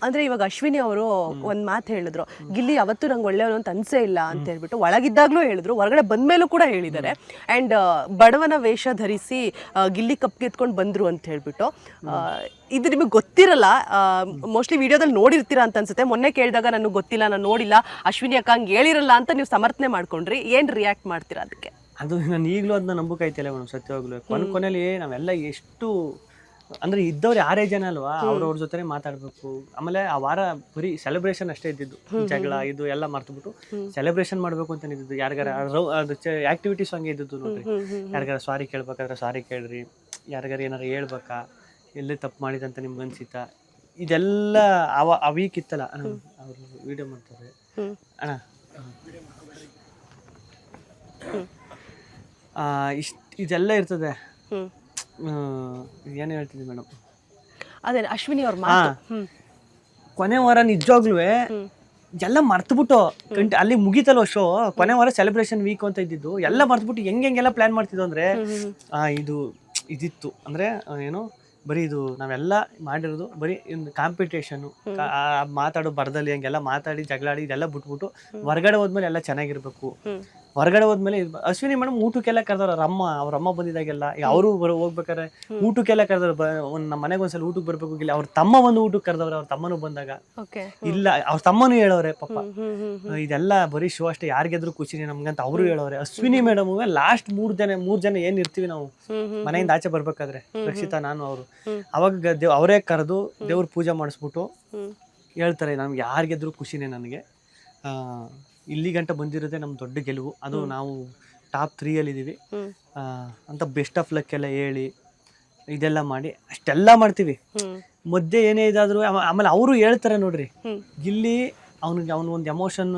ಅಂದ್ರೆ ಇವಾಗ ಅಶ್ವಿನಿ ಅವರು ಒಂದ್ ಮಾತು ಹೇಳಿದ್ರು, ಗಿಲ್ಲಿ ಅವತ್ತು ನಂಗೆ ಒಳ್ಳೆಯವನು ಅಂತ ಅನ್ಸೇ ಇಲ್ಲ ಅಂತ ಹೇಳ್ಬಿಟ್ಟು ಒಳಗಿದ್ದಾಗ್ಲೂ ಹೇಳಿದ್ರು, ಹೊರಗಡೆ ಬಂದ್ಮೇಲೂ ಕೂಡ ಹೇಳಿದ್ದಾರೆ. ಅಂಡ್ ಬಡವನ ವೇಷ ಧರಿಸಿ ಗಿಲ್ಲಿ ಕಪ್ ಗೆದ್ಕೊಂಡು ಬಂದ್ರು ಅಂತ ಹೇಳ್ಬಿಟ್ಟು. ಇದು ನಿಮಗೆ ಗೊತ್ತಿರಲ್ಲ, ಮೋಸ್ಟ್ಲಿ ವಿಡಿಯೋದಲ್ಲಿ ನೋಡಿರ್ತೀರಾ ಅಂತ ಅನ್ಸುತ್ತೆ. ಮೊನ್ನೆ ಕೇಳಿದಾಗ ನನಗೆ ಗೊತ್ತಿಲ್ಲ, ನಾನು ನೋಡಿಲ್ಲ, ಅಶ್ವಿನಿ ಅಕ್ಕ ಹಂಗೆ ಹೇಳಿರಲ್ಲ ಅಂತ ನೀವು ಸಮರ್ಥನೆ ಮಾಡ್ಕೊಂಡ್ರಿ. ಏನ್ ರಿಯಾಕ್ಟ್ ಮಾಡ್ತೀರಾ ಅದಕ್ಕೆ? ಅದು ನಾನು ಈಗಲೂ ಅದನ್ನ ನಂಬಕೈತಿಲ್ಲ ಮೇಡಮ್, ಸತ್ಯವಾಗ್ಲೂ. ಕೊನೆಯಲ್ಲಿ ನಾವೆಲ್ಲ ಎಷ್ಟು ಅಂದ್ರೆ ಇದ್ದವ್ರು ಯಾರೇ ಜನ ಅಲ್ವಾ, ಅವ್ರವ್ರ ಜೊತೆ ಮಾತಾಡ್ಬೇಕು. ಆಮೇಲೆ ಆ ವಾರ ಬರೀ ಸೆಲೆಬ್ರೇಷನ್ ಅಷ್ಟೇ ಇದ್ದಿದ್ದು, ಜಗಳ ಇದು ಎಲ್ಲ ಮರ್ತುಬಿಟ್ಟು ಸೆಲೆಬ್ರೇಷನ್ ಮಾಡ್ಬೇಕು ಅಂತ ಇದ್ದಿದ್ದು. ಯಾರಿಗಾರ ಅದು ಆಕ್ಟಿವಿಟೀಸ್ ಹಂಗೆ ಇದ್ದಿದ್ದು ನೋಡ್ರಿ. ಯಾರಿಗಾರ ಸಾರಿ ಕೇಳ್ಬೇಕಾದ್ರೆ ಸಾರಿ ಕೇಳ್ರಿ, ಯಾರಿಗಾರ ಏನಾರು ಹೇಳ್ಬೇಕಾ, ಎಲ್ಲೇ ತಪ್ಪು ಮಾಡಿದಂತ ನಿಮ್ಗೆ ಅನ್ಸಿತಾ, ಇದೆಲ್ಲ ಆ ವೀಕ್ ಇತ್ತಲ್ಲ. ಅವರು ವಿಡಿಯೋ ಮಾಡ್ತಾರೆ ಅಣ್ಣ, ಇದೆಲ್ಲ ಇರ್ತದೆ. ಏನು ಹೇಳ್ತೀನಿ ಮೇಡಮ್, ಅದೇ ಅಶ್ವಿನಿ ಅವ್ರ ಮಾತು. ಕೊನೆ ವಾರ ನಿಜವಾಗ್ಲೂ ಎಲ್ಲ ಮರ್ತ್ಬಿಟ್ಟು ಅಲ್ಲಿ ಮುಗಿತಲ್ವ ಶೋ, ಕೊನೆ ವಾರ ಸೆಲೆಬ್ರೇಷನ್ ವೀಕ್ ಅಂತ ಇದ್ದಿದ್ದು ಎಲ್ಲ ಮರ್ತ್ಬಿಟ್ಟು ಹೆಂಗೆಲ್ಲ ಪ್ಲಾನ್ ಮಾಡ್ತಿದ್ವು ಅಂದ್ರೆ ಇದಿತ್ತು ಅಂದ್ರೆ ಏನು, ಬರೀ ಇದು ನಾವೆಲ್ಲ ಮಾಡಿರೋದು ಬರೀ ಒಂದು ಕಾಂಪಿಟೇಷನು, ಮಾತಾಡೋ ಬರದಲ್ಲಿ ಹಂಗೆಲ್ಲ ಮಾತಾಡಿ ಜಗಳಾಡಿ ಇದೆಲ್ಲ ಬಿಟ್ಬಿಟ್ಟು ಹೊರಗಡೆ ಹೋದ್ಮೇಲೆ ಎಲ್ಲ ಚೆನ್ನಾಗಿರ್ಬೇಕು. ಹೊರಗಡೆ ಹೋದ್ಮೇಲೆ ಅಶ್ವಿನಿ ಮೇಡಮ್ ಊಟಕ್ಕೆಲ್ಲ ಕರೆದವ್ರು, ಅವ್ರ ಅಮ್ಮ ಬಂದಿದ್ದಾಗೆಲ್ಲ ಅವರು ಹೋಗ್ಬೇಕಾರೆ ಊಟಕ್ಕೆಲ್ಲ ಕರೆದವ್ರು. ನಮ್ಮ ಮನೆಗೆ ಒಂದ್ಸಲ ಊಟಕ್ಕೆ ಬರ್ಬೇಕು ಇಲ್ಲ, ಅವ್ರ ತಮ್ಮ ಬಂದು ಊಟಕ್ಕೆ ಕರೆದವ್ರೆ. ಅವ್ರ ತಮ್ಮನೂ ಬಂದಾಗ ಇಲ್ಲ, ಅವ್ರ ತಮ್ಮನೂ ಹೇಳವ್ರೆ ಪಾಪ, ಇದೆಲ್ಲ ಬರೀ ಶೋ ಅಷ್ಟೇ, ಯಾರಿಗೆದ್ರು ಖುಷಿನೇ ನಮ್ಗಂತ ಅವರು ಹೇಳವ್ರೆ. ಅಶ್ವಿನಿ ಮೇಡಮ್ ಲಾಸ್ಟ್ ಮೂರ್ ಜನ ಏನ್ ಇರ್ತೀವಿ ನಾವು ಮನೆಯಿಂದ ಆಚೆ ಬರ್ಬೇಕಾದ್ರೆ, ರಕ್ಷಿತಾ, ನಾನು, ಅವರು ಅವಾಗ ಅವರೇ ಕರೆದು ದೇವ್ರ ಪೂಜೆ ಮಾಡಿಸ್ಬಿಟ್ಟು ಹೇಳ್ತಾರೆ, ನಮ್ಗೆ ಯಾರಿಗೆದ್ರು ಖುಷಿನೇ. ನನಗೆ ಇಲ್ಲಿ ಗಂಟ ಬಂದಿರೋದೇ ನಮ್ಮ ದೊಡ್ಡ ಗೆಲುವು. ಅದು ನಾವು ಟಾಪ್ 3 ಇದೀವಿ ಅಂತ ಬೆಸ್ಟ್ ಆಫ್ ಲಕ್ ಎಲ್ಲ ಹೇಳಿ ಇದೆಲ್ಲ ಮಾಡಿ ಅಷ್ಟೆಲ್ಲ ಮಾಡ್ತೀವಿ. ಮಧ್ಯೆ ಏನೇ ಇದಾದ್ರು ಆಮೇಲೆ ಅವರು ಹೇಳ್ತಾರೆ ನೋಡ್ರಿ, ಗಿಲ್ಲಿ ಅವನು ಒಂದು ಎಮೋಷನ್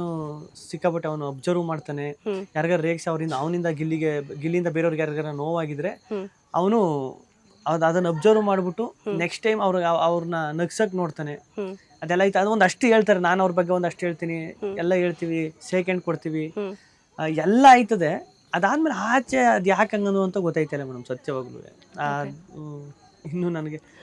ಸಿಕ್ಕಾಬಿಟ್ಟು ಅವನು ಅಬ್ಸರ್ವ್ ಮಾಡ್ತಾನೆ. ಯಾರಿಗಾರ ರೇಗ್ಸಿ ಅವನಿಂದ ಗಿಲ್ಲಿಂದ ಬೇರೆಯವ್ರಿಗೆ ಯಾರಿಗಾರ ನೋವಾಗಿದ್ರೆ ಅವನು ಅದನ್ನ ಅಬ್ಸರ್ವ್ ಮಾಡ್ಬಿಟ್ಟು ನೆಕ್ಸ್ಟ್ ಟೈಮ್ ಅವ್ರನ್ನ ನಗ್ಸಕ್ ನೋಡ್ತಾನೆ. ಅದೆಲ್ಲ ಐತೆ. ಅದು ಒಂದಷ್ಟು ಹೇಳ್ತಾರೆ, ನಾನು ಅವ್ರ ಬಗ್ಗೆ ಒಂದಷ್ಟು ಹೇಳ್ತೀನಿ, ಎಲ್ಲ ಹೇಳ್ತೀವಿ, ಸೆಕೆಂಡ್ ಕೊಡ್ತೀವಿ, ಎಲ್ಲ ಆಯ್ತದೆ. ಅದಾದ್ಮೇಲೆ ಆಚೆ ಅದು ಯಾಕೆ ಹಂಗನು ಅಂತ ಗೊತ್ತಾಯ್ತಲ್ಲ ಮೇಡಮ್, ಸತ್ಯವಾಗ್ಲೂ. ಇನ್ನು ನನಗೆ